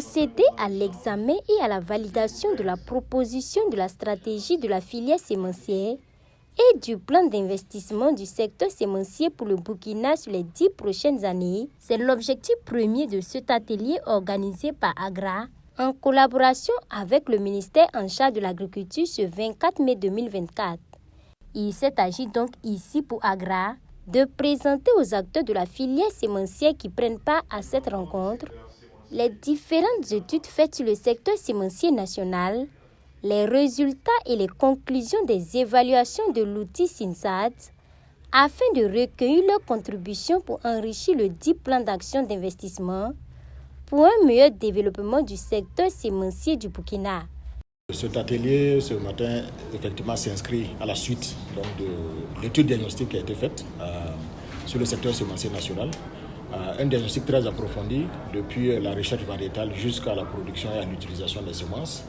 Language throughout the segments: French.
procéder à l'examen et à la validation de la proposition de la stratégie de la filière sémencière et du plan d'investissement du secteur sémencier pour le Burkina sur les 10 prochaines années. C'est l'objectif premier de cet atelier organisé par AGRA en collaboration avec le ministère en charge de l'agriculture ce 24 mai 2024. Il s'est agi donc ici pour AGRA de présenter aux acteurs de la filière sémencière qui prennent part à cette rencontre les différentes études faites sur le secteur sémencier national, les résultats et les conclusions des évaluations de l'outil SINSAT, afin de recueillir leurs contributions pour enrichir le dit plan d'action d'investissement pour un meilleur développement du secteur sémencier du Burkina. Cet atelier, ce matin, effectivement, s'inscrit à la suite donc, de l'étude diagnostique qui a été faite sur le secteur sémencier national. Un diagnostic très approfondi depuis la recherche variétale jusqu'à la production et à l'utilisation des semences.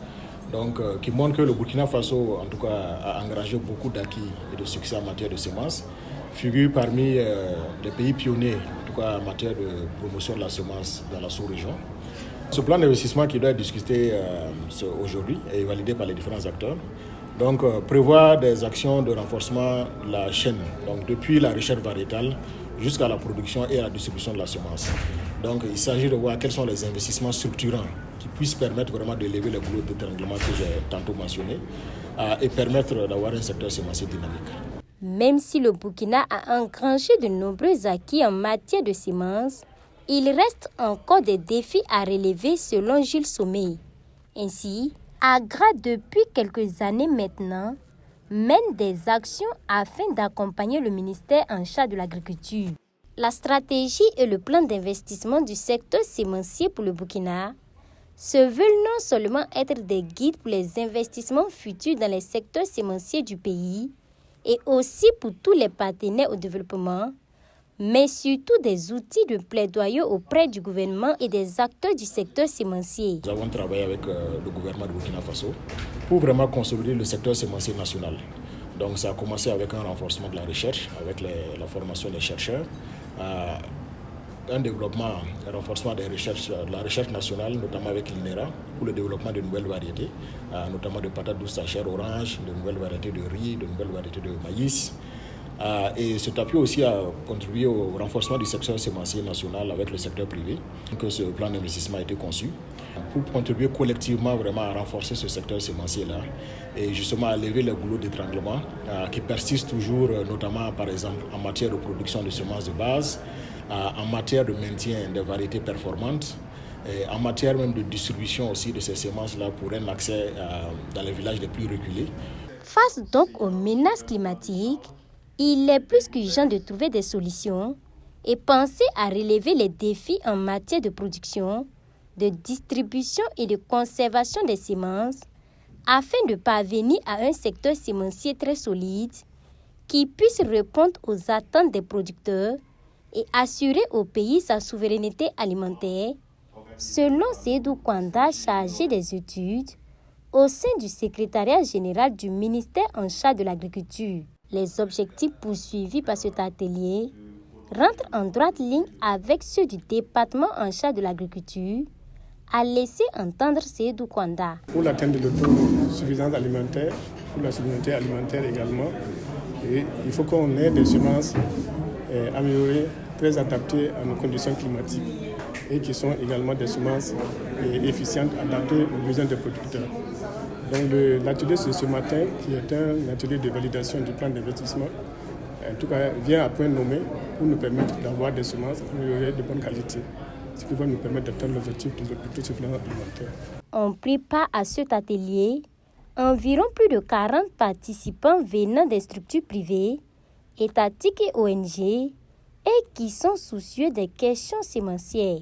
Donc, qui montre que le Burkina Faso, en tout cas, a engrangé beaucoup d'acquis et de succès en matière de semences, figure parmi les pays pionniers, en tout cas en matière de promotion de la semence dans la sous-région. Ce plan d'investissement qui doit être discuté aujourd'hui est validé par les différents acteurs. Donc, prévoit des actions de renforcement de la chaîne, donc depuis la recherche variétale jusqu'à la production et à la distribution de la semence. Donc, il s'agit de voir quels sont les investissements structurants qui puissent permettre vraiment de lever le goulot d'étranglement que j'ai tantôt mentionné et permettre d'avoir un secteur sémencier dynamique. Même si le Burkina a engrangé de nombreux acquis en matière de semences, il reste encore des défis à relever selon Gilles Sommeil. Ainsi, AGRA, depuis quelques années maintenant, mène des actions afin d'accompagner le ministère en charge de l'agriculture. La stratégie et le plan d'investissement du secteur sémencier pour le Burkina se veulent non seulement être des guides pour les investissements futurs dans les secteurs sémenciers du pays et aussi pour tous les partenaires au développement, mais surtout des outils de plaidoyer auprès du gouvernement et des acteurs du secteur sémencier. Nous avons travaillé avec le gouvernement de Burkina Faso pour vraiment consolider le secteur sémencier national. Donc ça a commencé avec un renforcement de la recherche, avec la formation des chercheurs, un développement, un renforcement de la recherche nationale, notamment avec l'INERA, pour le développement de nouvelles variétés, notamment de patates douces à chair orange, de nouvelles variétés de riz, de nouvelles variétés de maïs. Et cet appui aussi a contribué au renforcement du secteur sémencier national avec le secteur privé, que ce plan d'investissement a été conçu pour contribuer collectivement vraiment à renforcer ce secteur sémencier-là et justement à lever le goulot d'étranglement qui persiste toujours, notamment par exemple en matière de production de semences de base, en matière de maintien des variétés performantes, et en matière même de distribution aussi de ces semences-là pour un accès dans les villages les plus reculés. Face donc aux menaces climatiques, il est plus qu'urgent de trouver des solutions et penser à relever les défis en matière de production, de distribution et de conservation des semences afin de parvenir à un secteur sémencier très solide qui puisse répondre aux attentes des producteurs et assurer au pays sa souveraineté alimentaire, selon Seydou Kwanda, chargé des études au sein du secrétariat général du ministère en charge de l'agriculture. Les objectifs poursuivis par cet atelier rentrent en droite ligne avec ceux du département en charge de l'agriculture, a laissé entendre Seydou Kwanda. Pour l'atteinte de l'autosuffisance alimentaire, pour la souveraineté alimentaire également, et il faut qu'on ait des semences améliorées, très adaptées à nos conditions climatiques et qui sont également des semences efficientes, adaptées aux besoins des producteurs. Donc l'atelier de ce matin, qui est un atelier de validation du plan d'investissement, en tout cas vient à point nommé pour nous permettre d'avoir des semences améliorées de bonne qualité, ce qui va nous permettre d'atteindre l'objectif de l'autosuffisance alimentaire. On prit part à cet atelier environ plus de 40 participants venant des structures privées, étatiques et ONG, et qui sont soucieux des questions sémencières.